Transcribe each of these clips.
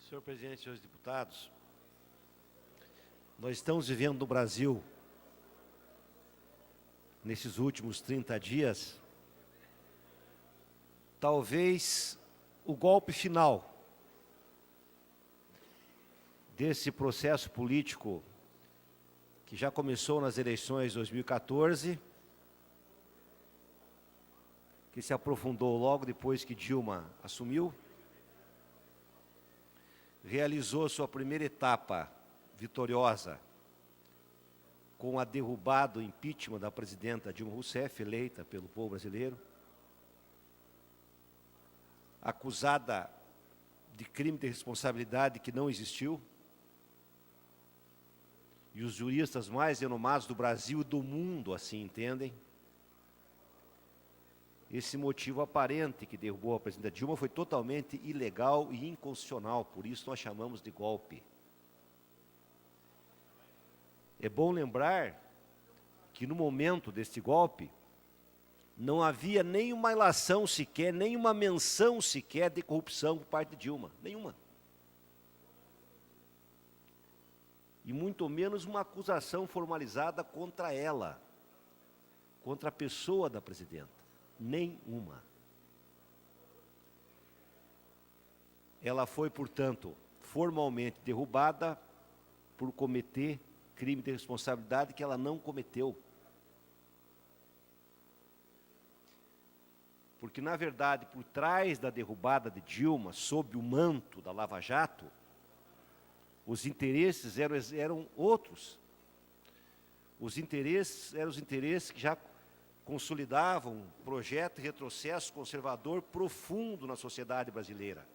Senhor presidente, senhores deputados, nós estamos vivendo no Brasil, nesses últimos 30 dias, talvez o golpe final desse processo político que já começou nas eleições de 2014, que se aprofundou logo depois que Dilma assumiu, realizou sua primeira etapa vitoriosa com a derrubada, o impeachment da presidenta Dilma Rousseff, eleita pelo povo brasileiro, acusada de crime de responsabilidade que não existiu, e os juristas mais renomados do Brasil e do mundo assim entendem. Esse motivo aparente que derrubou a presidenta Dilma foi totalmente ilegal e inconstitucional, por isso nós chamamos de golpe. É bom lembrar que no momento deste golpe, não havia nenhuma ilação sequer, nenhuma menção sequer de corrupção por parte de Dilma, nenhuma. E muito menos uma acusação formalizada contra ela, contra a pessoa da presidenta. Nenhuma. Ela foi, portanto, formalmente derrubada por cometer crime de responsabilidade que ela não cometeu. Porque, na verdade, por trás da derrubada de Dilma, sob o manto da Lava Jato, os interesses eram outros. Os interesses eram os interesses que já consolidavam um projeto de retrocesso conservador profundo na sociedade brasileira.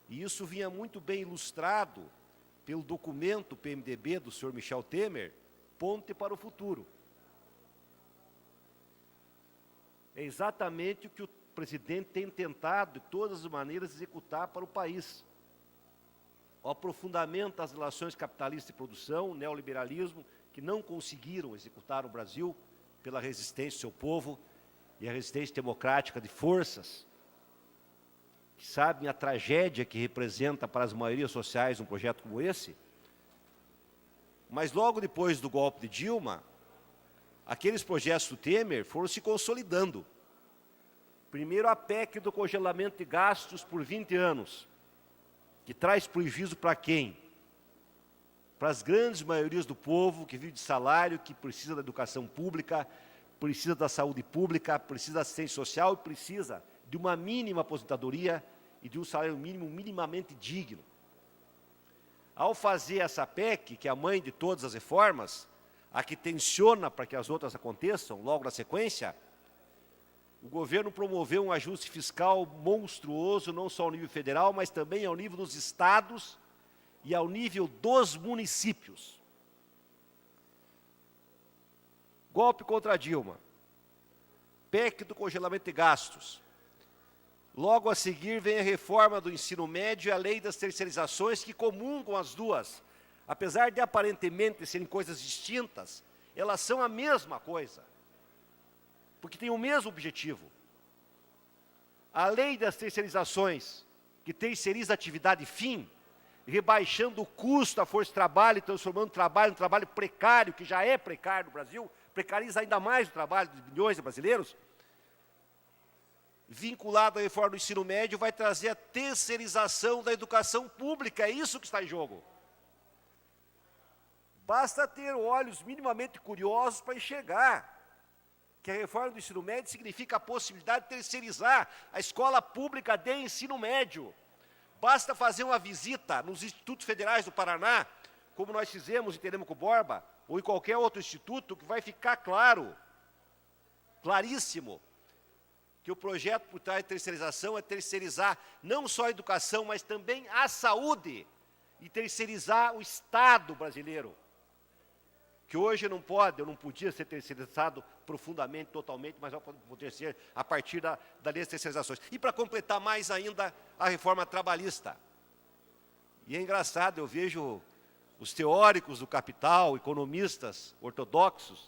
E isso vinha muito bem ilustrado pelo documento PMDB do senhor Michel Temer, Ponte para o Futuro. É exatamente o que o presidente tem tentado, de todas as maneiras, executar para o país. O aprofundamento das relações capitalistas e produção, neoliberalismo, que não conseguiram executar no Brasil, pela resistência do seu povo e a resistência democrática de forças que sabem a tragédia que representa para as maiorias sociais um projeto como esse. Mas logo depois do golpe de Dilma, aqueles projetos do Temer foram se consolidando. Primeiro a PEC do congelamento de gastos por 20 anos, que traz prejuízo para quem? Para as grandes maiorias do povo que vive de salário, que precisa da educação pública, precisa da saúde pública, precisa da assistência social e precisa de uma mínima aposentadoria e de um salário mínimo minimamente digno. Ao fazer essa PEC, que é a mãe de todas as reformas, a que tensiona para que as outras aconteçam logo na sequência, o governo promoveu um ajuste fiscal monstruoso, não só ao nível federal, mas também ao nível dos estados e ao nível dos municípios. Golpe contra Dilma, PEC do congelamento de gastos. Logo a seguir vem a reforma do ensino médio e a lei das terceirizações, que comungam as duas. Apesar de aparentemente serem coisas distintas, elas são a mesma coisa, porque têm o mesmo objetivo. A lei das terceirizações, que terceiriza a atividade fim, rebaixando o custo da força de trabalho e transformando o trabalho em um trabalho precário, que já é precário no Brasil, precariza ainda mais o trabalho de milhões de brasileiros, vinculado à reforma do ensino médio, vai trazer a terceirização da educação pública, é isso que está em jogo. Basta ter olhos minimamente curiosos para enxergar que a reforma do ensino médio significa a possibilidade de terceirizar a escola pública de ensino médio. Basta fazer uma visita nos institutos federais do Paraná, como nós fizemos em Telêmaco Borba, ou em qualquer outro instituto, que vai ficar claro, claríssimo, que o projeto por trás de terceirização é terceirizar não só a educação, mas também a saúde, e terceirizar o Estado brasileiro, que hoje não pode, ou não podia ser terceirizado profundamente, totalmente, mas vai poder ser a partir da lei das terceirizações. E para completar mais ainda a reforma trabalhista. E é engraçado, eu vejo os teóricos do capital, economistas ortodoxos,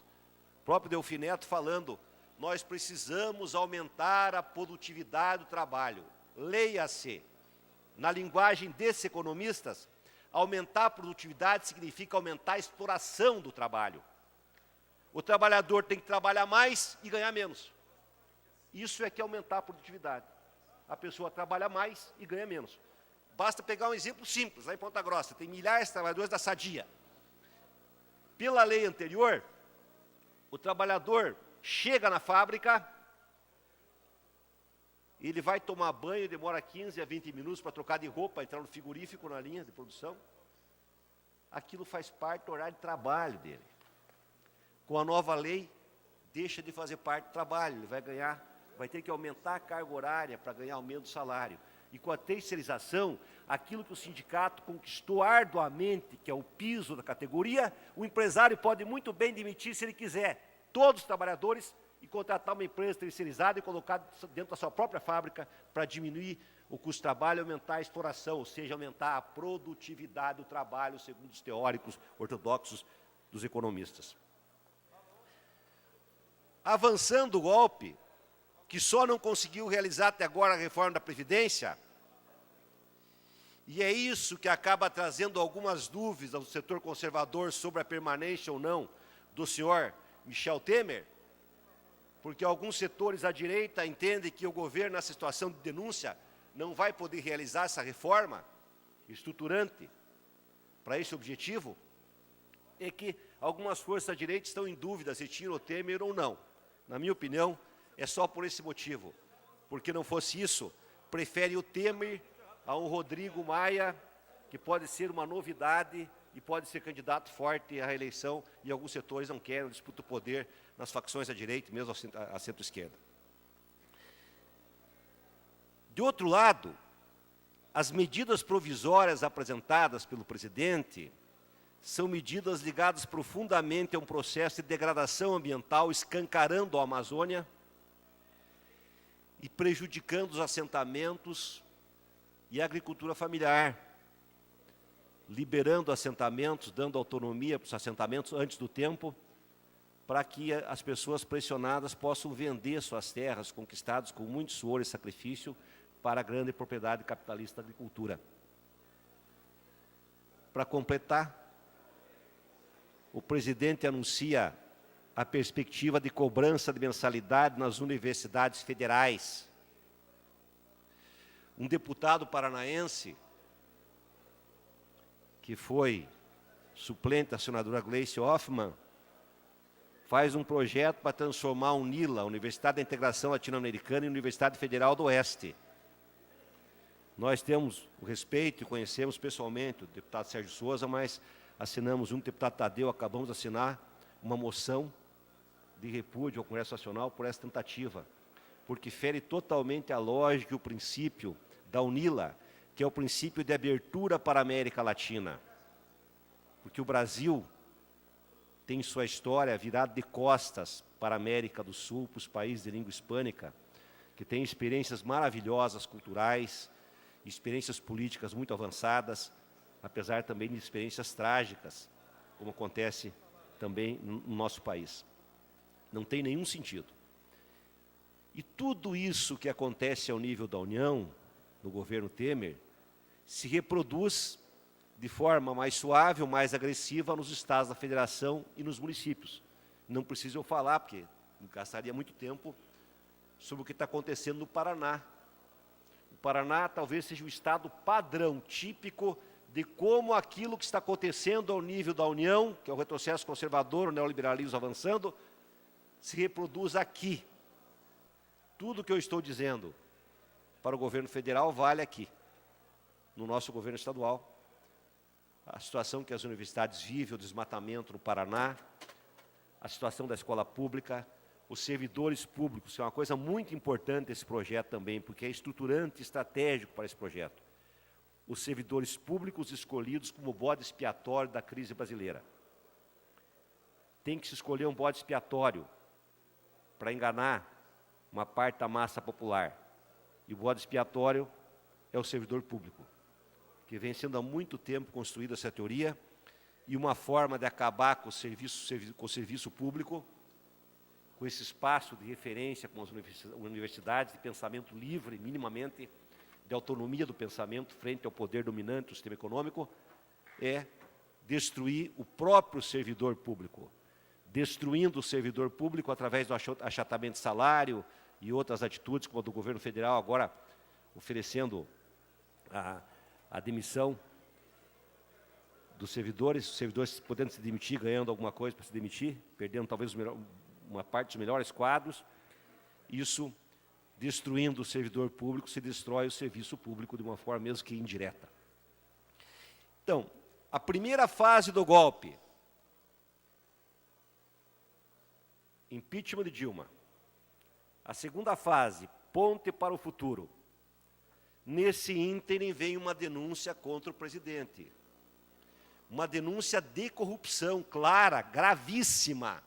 o próprio Delfim Neto falando, nós precisamos aumentar a produtividade do trabalho. Leia-se, na linguagem desses economistas, aumentar a produtividade significa aumentar a exploração do trabalho. O trabalhador tem que trabalhar mais e ganhar menos. Isso é que é aumentar a produtividade. A pessoa trabalha mais e ganha menos. Basta pegar um exemplo simples, lá em Ponta Grossa, tem milhares de trabalhadores da Sadia. Pela lei anterior, o trabalhador chega na fábrica, ele vai tomar banho, demora 15 a 20 minutos para trocar de roupa, entrar no frigorífico, na linha de produção. Aquilo faz parte do horário de trabalho dele. Com a nova lei, deixa de fazer parte do trabalho, ele vai ter que aumentar a carga horária para ganhar aumento do salário. E com a terceirização, aquilo que o sindicato conquistou arduamente, que é o piso da categoria, o empresário pode muito bem demitir, se ele quiser, todos os trabalhadores e contratar uma empresa terceirizada e colocar dentro da sua própria fábrica para diminuir o custo de trabalho e aumentar a exploração, ou seja, aumentar a produtividade do trabalho, segundo os teóricos ortodoxos dos economistas. Avançando o golpe, que só não conseguiu realizar até agora a reforma da Previdência, e é isso que acaba trazendo algumas dúvidas ao setor conservador sobre a permanência ou não do senhor Michel Temer, porque alguns setores à direita entendem que o governo, nessa situação de denúncia, não vai poder realizar essa reforma estruturante para esse objetivo, é que algumas forças à direita estão em dúvida se tiram o Temer ou não. Na minha opinião, é só por esse motivo, porque não fosse isso, prefere o Temer a um Rodrigo Maia, que pode ser uma novidade e pode ser candidato forte à reeleição, e alguns setores não querem, disputam o poder nas facções à direita, mesmo à centro-esquerda. De outro lado, as medidas provisórias apresentadas pelo presidente são medidas ligadas profundamente a um processo de degradação ambiental, escancarando a Amazônia e prejudicando os assentamentos e a agricultura familiar, liberando assentamentos, dando autonomia para os assentamentos antes do tempo, para que as pessoas pressionadas possam vender suas terras conquistadas com muito suor e sacrifício para a grande propriedade capitalista da agricultura. Para completar, o presidente anuncia a perspectiva de cobrança de mensalidade nas universidades federais. Um deputado paranaense, que foi suplente da senadora Gleice Hoffmann, faz um projeto para transformar a UNILA, a Universidade da Integração Latino-Americana, em Universidade Federal do Oeste. Nós temos o respeito e conhecemos pessoalmente o deputado Sérgio Souza, mas assinamos junto, o deputado Tadeu, acabamos de assinar uma moção de repúdio ao Congresso Nacional por essa tentativa, porque fere totalmente a lógica e o princípio da UNILA, que é o princípio de abertura para a América Latina. Porque o Brasil tem sua história virada de costas para a América do Sul, para os países de língua hispânica, que tem experiências maravilhosas culturais, experiências políticas muito avançadas, apesar também de experiências trágicas, como acontece também no nosso país. Não tem nenhum sentido. E tudo isso que acontece ao nível da União, no governo Temer, se reproduz de forma mais suave ou mais agressiva nos estados da federação e nos municípios. Não preciso eu falar, porque gastaria muito tempo, sobre o que está acontecendo no Paraná. O Paraná talvez seja o estado padrão, típico de como aquilo que está acontecendo ao nível da União, que é o retrocesso conservador, o neoliberalismo avançando, se reproduz aqui. Tudo que eu estou dizendo para o governo federal vale aqui, no nosso governo estadual. A situação que as universidades vivem, o desmatamento no Paraná, a situação da escola pública, os servidores públicos, que é uma coisa muito importante esse projeto também, porque é estruturante e estratégico para esse projeto. Os servidores públicos escolhidos como bode expiatório da crise brasileira. Tem que se escolher um bode expiatório para enganar uma parte da massa popular. E o bode expiatório é o servidor público, que vem sendo há muito tempo construída essa teoria, e uma forma de acabar com o serviço público, com esse espaço de referência com as universidades de pensamento livre, minimamente de autonomia do pensamento frente ao poder dominante do sistema econômico, é destruir o próprio servidor público. Destruindo o servidor público através do achatamento de salário e outras atitudes, como a do governo federal, agora oferecendo a demissão dos servidores, os servidores podendo se demitir, ganhando alguma coisa para se demitir, perdendo talvez uma parte dos melhores quadros. Isso, destruindo o servidor público, se destrói o serviço público de uma forma mesmo que indireta. Então, a primeira fase do golpe, impeachment de Dilma. A segunda fase, ponte para o futuro. Nesse ínterim vem uma denúncia contra o presidente. Uma denúncia de corrupção clara, gravíssima.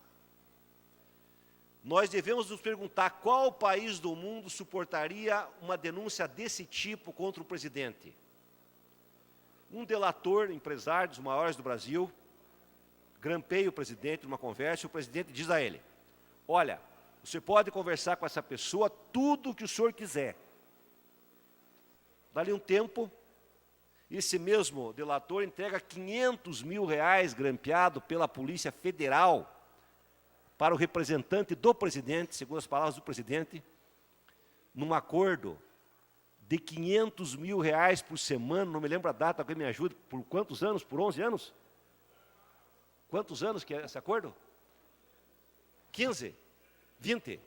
Nós devemos nos perguntar qual país do mundo suportaria uma denúncia desse tipo contra o presidente. Um delator, empresário dos maiores do Brasil, grampeia o presidente numa conversa e o presidente diz a ele: olha, você pode conversar com essa pessoa tudo o que o senhor quiser. Dali um tempo, esse mesmo delator entrega 500 mil reais grampeado pela Polícia Federal para o representante do presidente, segundo as palavras do presidente, num acordo de 500 mil reais por semana, não me lembro a data, alguém me ajude, por quantos anos? Por 11 anos? Quantos anos que é esse acordo? 15? 20?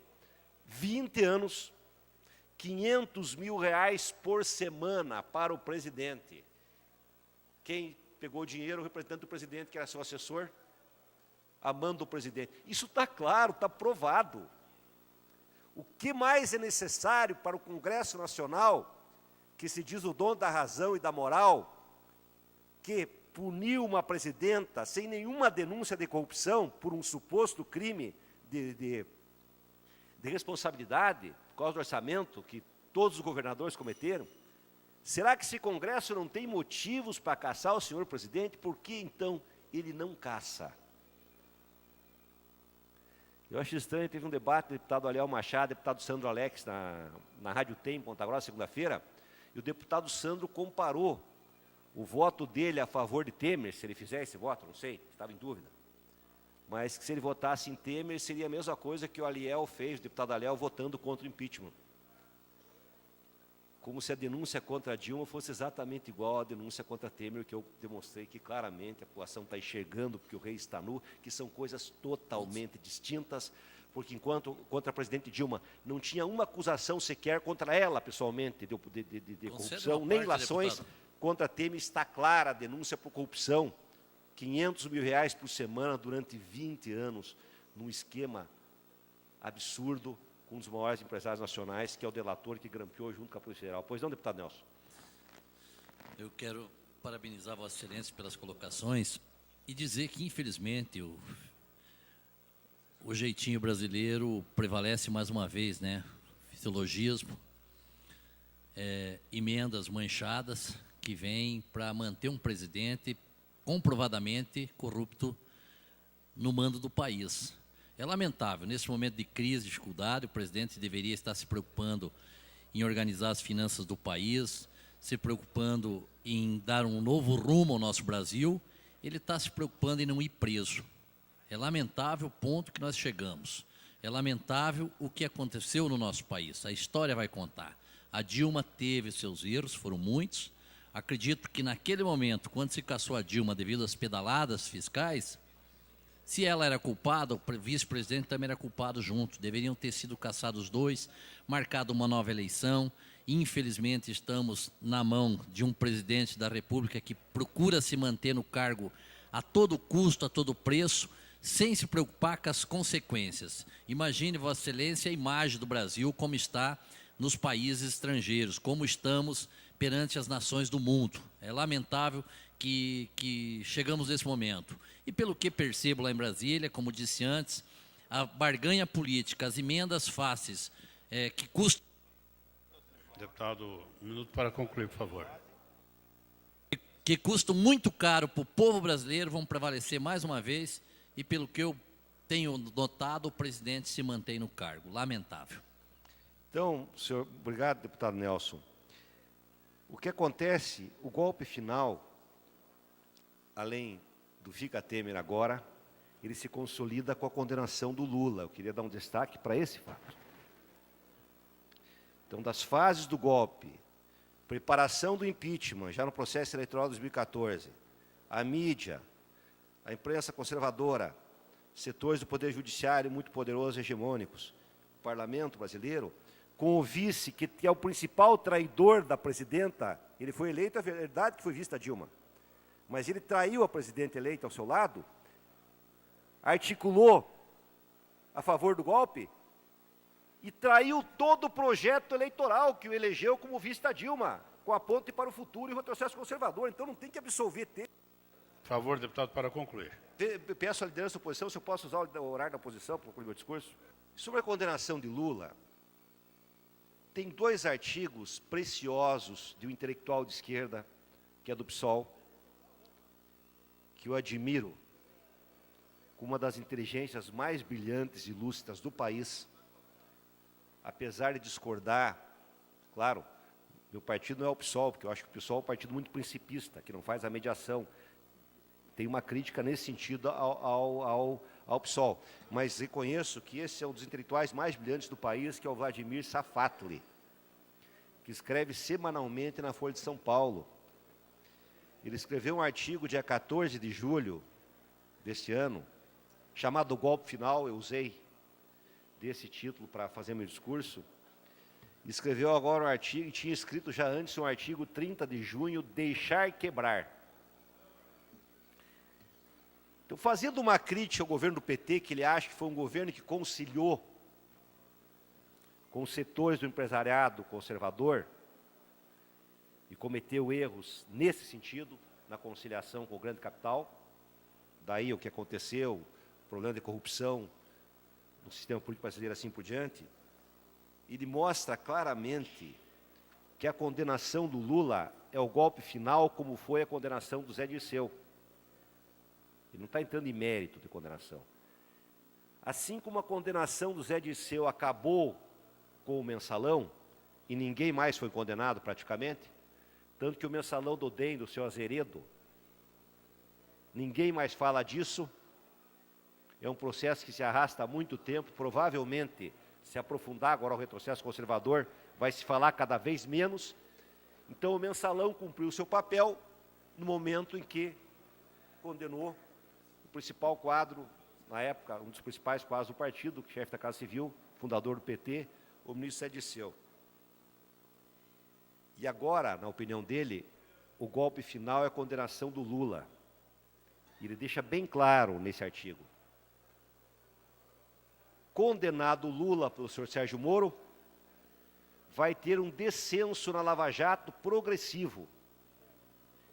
20 anos, 500 mil reais por semana para o presidente. Quem pegou o dinheiro? O representante do presidente, que era seu assessor, amando o presidente. Isso está claro, está provado. O que mais é necessário para o Congresso Nacional, que se diz o dono da razão e da moral, que puniu uma presidenta sem nenhuma denúncia de corrupção por um suposto crime de responsabilidade, por causa do orçamento que todos os governadores cometeram? Será que esse Congresso não tem motivos para caçar o senhor presidente? Por que, então, ele não caça? Eu acho estranho, teve um debate do deputado Aliel Machado, deputado Sandro Alex, na Rádio Tem, em Ponta Grossa, segunda-feira, e o deputado Sandro comparou o voto dele a favor de Temer, se ele fizer esse voto, não sei, estava em dúvida, mas que se ele votasse em Temer, seria a mesma coisa que o Aliel fez, o deputado Aliel, votando contra o impeachment. Como se a denúncia contra a Dilma fosse exatamente igual à denúncia contra Temer, que eu demonstrei que claramente a população está enxergando, porque o rei está nu, que são coisas totalmente distintas, porque enquanto contra a presidente Dilma não tinha uma acusação sequer contra ela, pessoalmente, de corrupção, nem ilações, contra Temer está clara a denúncia por corrupção, 500 mil reais por semana durante 20 anos, num esquema absurdo, com um dos maiores empresários nacionais, que é o delator que grampeou junto com a Polícia Federal. Pois não, deputado Nelson? Eu quero parabenizar Vossa Excelência pelas colocações e dizer que, infelizmente, o jeitinho brasileiro prevalece mais uma vez, né? Fisiologismo, emendas manchadas que vêm para manter um presidente comprovadamente corrupto no mando do país. É lamentável, nesse momento de crise, dificuldade, o presidente deveria estar se preocupando em organizar as finanças do país, se preocupando em dar um novo rumo ao nosso Brasil, ele está se preocupando em não ir preso. É lamentável o ponto que nós chegamos. É lamentável o que aconteceu no nosso país. A história vai contar. A Dilma teve seus erros, foram muitos. Acredito que naquele momento, quando se caçou a Dilma devido às pedaladas fiscais, se ela era culpada, o vice-presidente também era culpado junto. Deveriam ter sido caçados os dois, marcado uma nova eleição. Infelizmente, estamos na mão de um presidente da República que procura se manter no cargo a todo custo, a todo preço, sem se preocupar com as consequências. Imagine, Vossa Excelência, a imagem do Brasil como está nos países estrangeiros, como estamos perante as nações do mundo. É lamentável que chegamos nesse momento. E pelo que percebo lá em Brasília, como disse antes, a barganha política, as emendas fáceis, que custam... Deputado, um minuto para concluir, por favor. Que custam muito caro para o povo brasileiro, vão prevalecer mais uma vez, e pelo que eu tenho notado, o presidente se mantém no cargo. Lamentável. Então, senhor, obrigado, deputado Nelson. O que acontece, o golpe final, além do fica Temer agora, ele se consolida com a condenação do Lula. Eu queria dar um destaque para esse fato. Então, das fases do golpe, preparação do impeachment, já no processo eleitoral de 2014, a mídia, a imprensa conservadora, setores do Poder Judiciário muito poderosos e hegemônicos, o parlamento brasileiro, com o vice, que é o principal traidor da presidenta, ele foi eleito, é verdade que foi vice da Dilma, mas ele traiu a presidenta eleita ao seu lado, articulou a favor do golpe e traiu todo o projeto eleitoral que o elegeu como vice da Dilma, com a ponte para o futuro e o retrocesso conservador. Então não tem que absolver. Por favor, deputado, para concluir. Peço à liderança da oposição se eu posso usar o horário da oposição para concluir meu discurso. Sobre a condenação de Lula, tem 2 artigos preciosos de um intelectual de esquerda, que é do PSOL, que eu admiro, com uma das inteligências mais brilhantes e lúcidas do país, apesar de discordar, claro, meu partido não é o PSOL, porque eu acho que o PSOL é um partido muito principista, que não faz a mediação. Tem uma crítica nesse sentido ao PSOL. Mas reconheço que esse é um dos intelectuais mais brilhantes do país, que é o Vladimir Safatli, que escreve semanalmente na Folha de São Paulo. Ele escreveu um artigo dia 14 de julho deste ano, chamado O Golpe Final. Eu usei desse título para fazer meu discurso. Escreveu agora um artigo, e tinha escrito já antes um artigo 30 de junho, Deixar Quebrar. Então, fazendo uma crítica ao governo do PT, que ele acha que foi um governo que conciliou com os setores do empresariado conservador e cometeu erros nesse sentido, na conciliação com o grande capital, daí o que aconteceu, o problema de corrupção no sistema político brasileiro, assim por diante, ele mostra claramente que a condenação do Lula é o golpe final, como foi a condenação do Zé Dirceu. Ele não está entrando em mérito de condenação. Assim como a condenação do Zé Dirceu acabou com o mensalão, e ninguém mais foi condenado praticamente, tanto que o mensalão do DEM, do seu Azeredo, ninguém mais fala disso, é um processo que se arrasta há muito tempo, provavelmente, se aprofundar agora o retrocesso conservador, vai se falar cada vez menos. Então o mensalão cumpriu o seu papel no momento em que condenou o principal quadro, na época, um dos principais quadros do partido, chefe da Casa Civil, fundador do PT, o ministro Zé Dirceu. E agora, na opinião dele, o golpe final é a condenação do Lula. E ele deixa bem claro nesse artigo. Condenado Lula pelo senhor Sérgio Moro, vai ter um descenso na Lava Jato progressivo.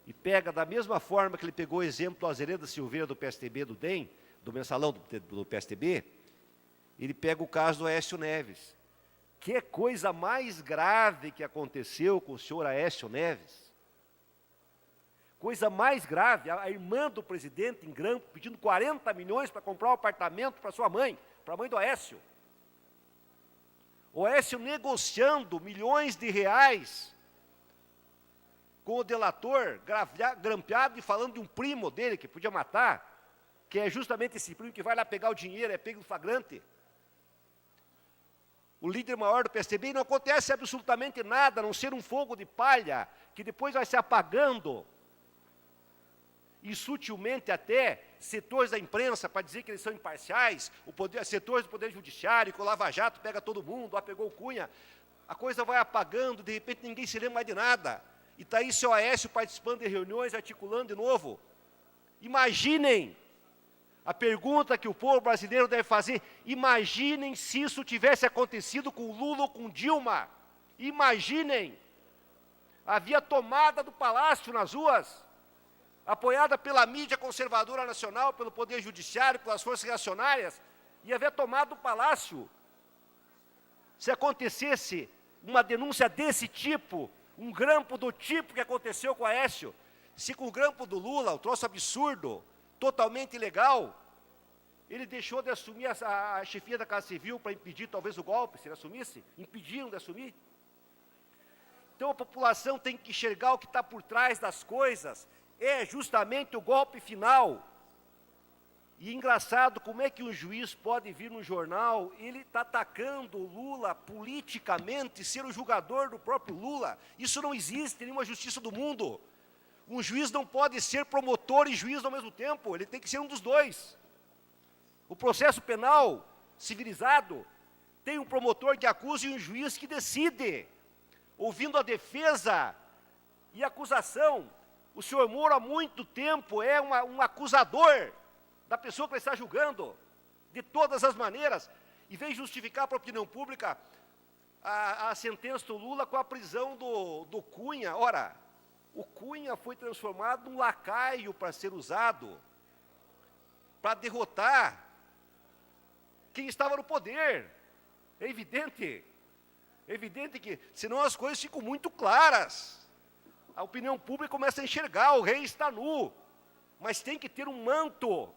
E pega da mesma forma que ele pegou o exemplo do Azeredo Silveira do PSDB, do DEM, do mensalão do PSDB, ele pega o caso do Aécio Neves. Que é coisa mais grave que aconteceu com o senhor Aécio Neves? Coisa mais grave, a irmã do presidente em Grampo pedindo 40 milhões para comprar um apartamento para sua mãe, para a mãe do Aécio. O Aécio negociando milhões de reais com o delator, grampeado e falando de um primo dele que podia matar, que é justamente esse primo que vai lá pegar o dinheiro, é pego no flagrante. O líder maior do PSDB, e não acontece absolutamente nada, a não ser um fogo de palha, que depois vai se apagando. E sutilmente até, setores da imprensa, para dizer que eles são imparciais, setores do Poder Judiciário, que o Lava Jato pega todo mundo, pegou o Cunha, a coisa vai apagando, de repente ninguém se lembra mais de nada. E está aí seu Aécio participando de reuniões, articulando de novo. Imaginem, a pergunta que o povo brasileiro deve fazer, imaginem se isso tivesse acontecido com Lula ou com Dilma. Imaginem, havia tomada do Palácio nas ruas, apoiada pela mídia conservadora nacional, pelo Poder Judiciário, pelas forças reacionárias, e havia tomado o Palácio. Se acontecesse uma denúncia desse tipo, um grampo do tipo que aconteceu com o Aécio, se com o grampo do Lula, o troço absurdo, totalmente ilegal, ele deixou de assumir a chefia da Casa Civil para impedir talvez o golpe, se ele assumisse, impediram de assumir. Então a população tem que enxergar o que está por trás das coisas, é justamente o golpe final. E engraçado, como é que um juiz pode vir no jornal, ele está atacando o Lula politicamente, ser o julgador do próprio Lula. Isso não existe em nenhuma justiça do mundo. Um juiz não pode ser promotor e juiz ao mesmo tempo, ele tem que ser um dos dois. O processo penal civilizado tem um promotor que acusa e um juiz que decide. Ouvindo a defesa e a acusação, o senhor Moro há muito tempo é um acusador da pessoa que ele está julgando, de todas as maneiras, e vem justificar para a opinião pública a sentença do Lula com a prisão do Cunha. Ora, o Cunha foi transformado num lacaio para ser usado, para derrotar quem estava no poder. É evidente que, senão as coisas ficam muito claras. A opinião pública começa a enxergar, o rei está nu, mas tem que ter um manto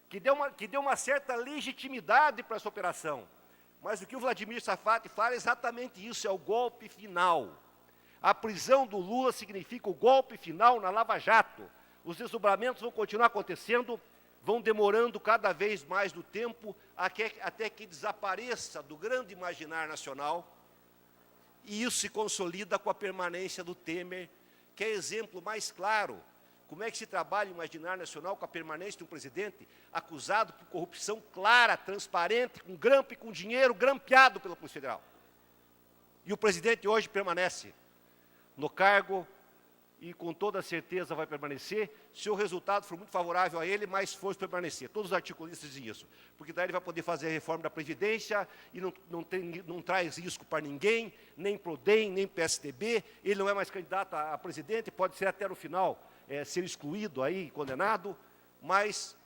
que dê uma certa legitimidade para essa operação. Mas o que o Vladimir Safat fala é exatamente isso, é o golpe final. A prisão do Lula significa o golpe final na Lava Jato. Os desdobramentos vão continuar acontecendo, vão demorando cada vez mais no tempo, até que desapareça do grande imaginário nacional, e isso se consolida com a permanência do Temer, que é exemplo mais claro. Como é que se trabalha o imaginário nacional com a permanência de um presidente acusado por corrupção clara, transparente, com grampo e com dinheiro grampeado pela Polícia Federal. E o presidente hoje permanece no cargo e com toda certeza vai permanecer, se o resultado for muito favorável a ele, mais força para permanecer. Todos os articulistas dizem isso, porque daí ele vai poder fazer a reforma da Previdência e não traz risco para ninguém, nem para o DEM, nem para o PSDB, ele não é mais candidato a presidente, pode ser até no final ser excluído aí, condenado, mas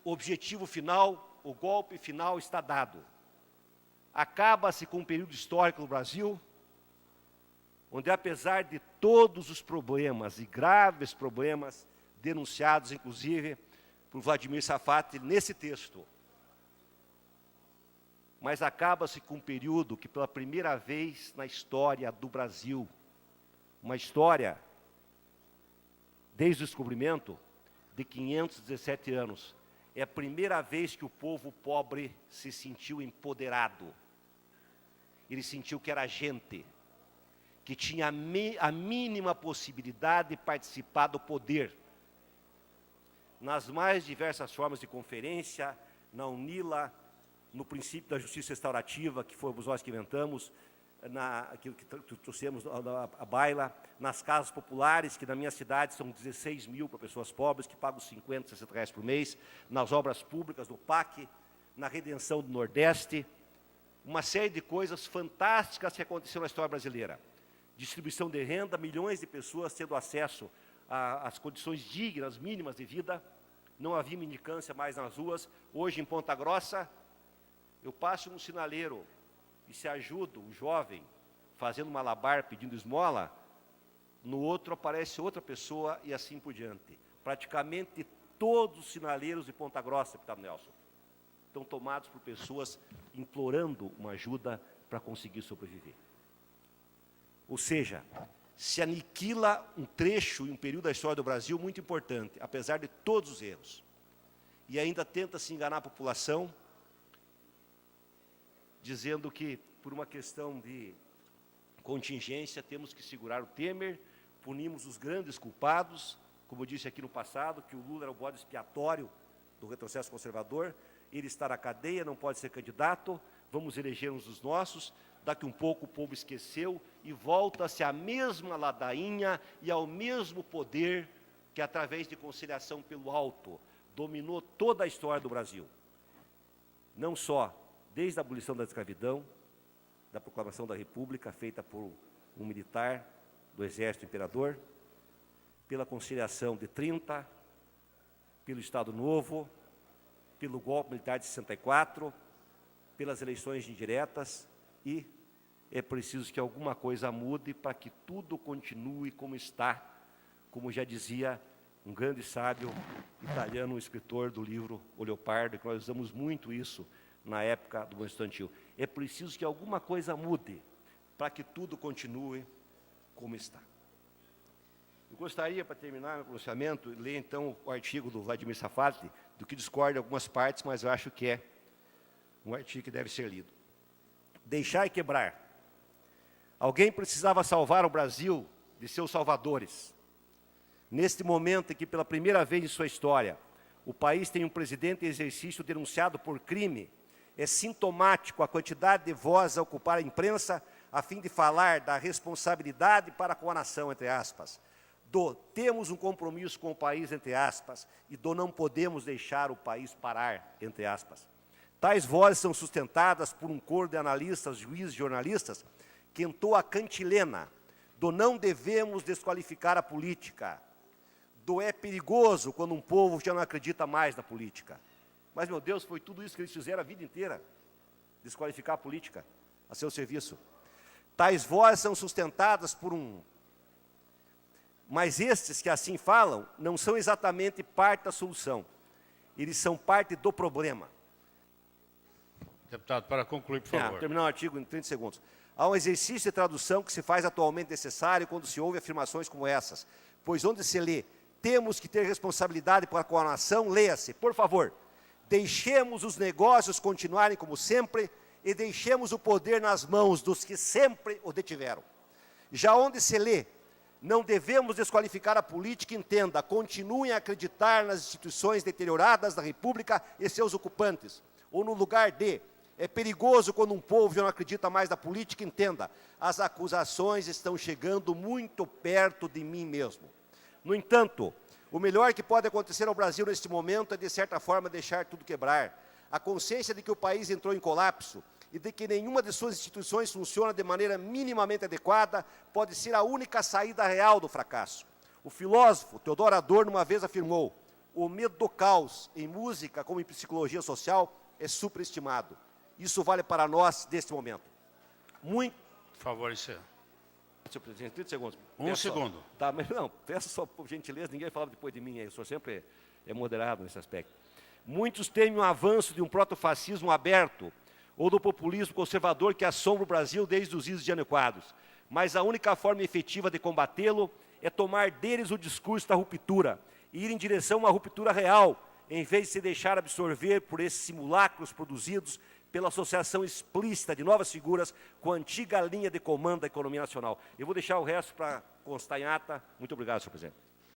o objetivo final, o golpe final está dado. Acaba-se com um período histórico no Brasil, onde apesar de todos os problemas, e graves problemas, denunciados inclusive por Vladimir Safat nesse texto, mas acaba-se com um período que pela primeira vez na história do Brasil, uma história desde o descobrimento de 517 anos, é a primeira vez que o povo pobre se sentiu empoderado. Ele sentiu que era gente, que tinha a mínima possibilidade de participar do poder. Nas mais diversas formas de conferência, na UNILA, no princípio da justiça restaurativa, que fomos nós que inventamos, aquilo que trouxemos a baila, nas casas populares, que na minha cidade são 16 mil para pessoas pobres, que pagam 50, 60 reais por mês, nas obras públicas do PAC, na redenção do Nordeste, uma série de coisas fantásticas que aconteceram na história brasileira. Distribuição de renda, milhões de pessoas tendo acesso às condições dignas, mínimas de vida, não havia mendicância mais nas ruas. Hoje, em Ponta Grossa, eu passo um sinaleiro e se ajudo um jovem fazendo malabar, pedindo esmola, no outro aparece outra pessoa e assim por diante. Praticamente todos os sinaleiros de Ponta Grossa, deputado Nelson, estão tomados por pessoas implorando uma ajuda para conseguir sobreviver. Ou seja, se aniquila um trecho e um período da história do Brasil muito importante, apesar de todos os erros. E ainda tenta se enganar a população, dizendo que, por uma questão de contingência, temos que segurar o Temer, punimos os grandes culpados, como eu disse aqui no passado, que o Lula era o bode expiatório do retrocesso conservador, ele está na cadeia, não pode ser candidato, vamos eleger uns dos nossos, daqui um pouco o povo esqueceu e volta-se à mesma ladainha e ao mesmo poder que, através de conciliação pelo alto, dominou toda a história do Brasil. Não só desde a abolição da escravidão, da proclamação da República, feita por um militar do Exército Imperador, pela conciliação de 30, pelo Estado Novo, pelo golpe militar de 64, pelas eleições indiretas, e é preciso que alguma coisa mude para que tudo continue como está, como já dizia um grande sábio italiano, um escritor do livro O Leopardo, que nós usamos muito isso na época do Constantino. É preciso que alguma coisa mude para que tudo continue como está. Eu gostaria, para terminar meu pronunciamento, ler então o artigo do Vladimir Safady, do que discorda algumas partes, mas eu acho que é um artigo que deve ser lido. Deixar e quebrar. Alguém precisava salvar o Brasil de seus salvadores. Neste momento em que, pela primeira vez em sua história, o país tem um presidente em exercício denunciado por crime, é sintomático a quantidade de vozes a ocupar a imprensa a fim de falar da responsabilidade para com a nação, entre aspas, do temos um compromisso com o país, entre aspas, e do não podemos deixar o país parar, entre aspas. Tais vozes são sustentadas por um coro de analistas, juízes e jornalistas que entoa a cantilena do não devemos desqualificar a política, do é perigoso quando um povo já não acredita mais na política. Mas, meu Deus, foi tudo isso que eles fizeram a vida inteira, desqualificar a política a seu serviço. Tais vozes são sustentadas por um... Mas estes que assim falam não são exatamente parte da solução. Eles são parte do problema. Deputado, para concluir, por favor. Terminar o artigo em 30 segundos. Há um exercício de tradução que se faz atualmente necessário quando se ouve afirmações como essas. Pois onde se lê, temos que ter responsabilidade para com a nação, leia-se, por favor, deixemos os negócios continuarem como sempre e deixemos o poder nas mãos dos que sempre o detiveram. Já onde se lê, não devemos desqualificar a política, entenda, continuem a acreditar nas instituições deterioradas da República e seus ocupantes. Ou no lugar de, é perigoso quando um povo já não acredita mais na política, entenda, as acusações estão chegando muito perto de mim mesmo. No entanto, o melhor que pode acontecer ao Brasil neste momento é, de certa forma, deixar tudo quebrar. A consciência de que o país entrou em colapso e de que nenhuma de suas instituições funciona de maneira minimamente adequada pode ser a única saída real do fracasso. O filósofo Theodor Adorno uma vez afirmou: o medo do caos, em música como em psicologia social, é superestimado. Isso vale para nós neste momento. Muito... Por favor, encerra. Senhor presidente, 30 segundos. Um segundo. Tá, mas não, peço só por gentileza, ninguém fala depois de mim, eu sou sempre moderado nesse aspecto. Muitos temem o avanço de um protofascismo aberto ou do populismo conservador que assombra o Brasil desde os idos de Jânio Quadros. Mas a única forma efetiva de combatê-lo é tomar deles o discurso da ruptura e ir em direção a uma ruptura real, em vez de se deixar absorver por esses simulacros produzidos pela associação explícita de novas figuras com a antiga linha de comando da economia nacional. Eu vou deixar o resto para constar em ata. Muito obrigado, senhor presidente.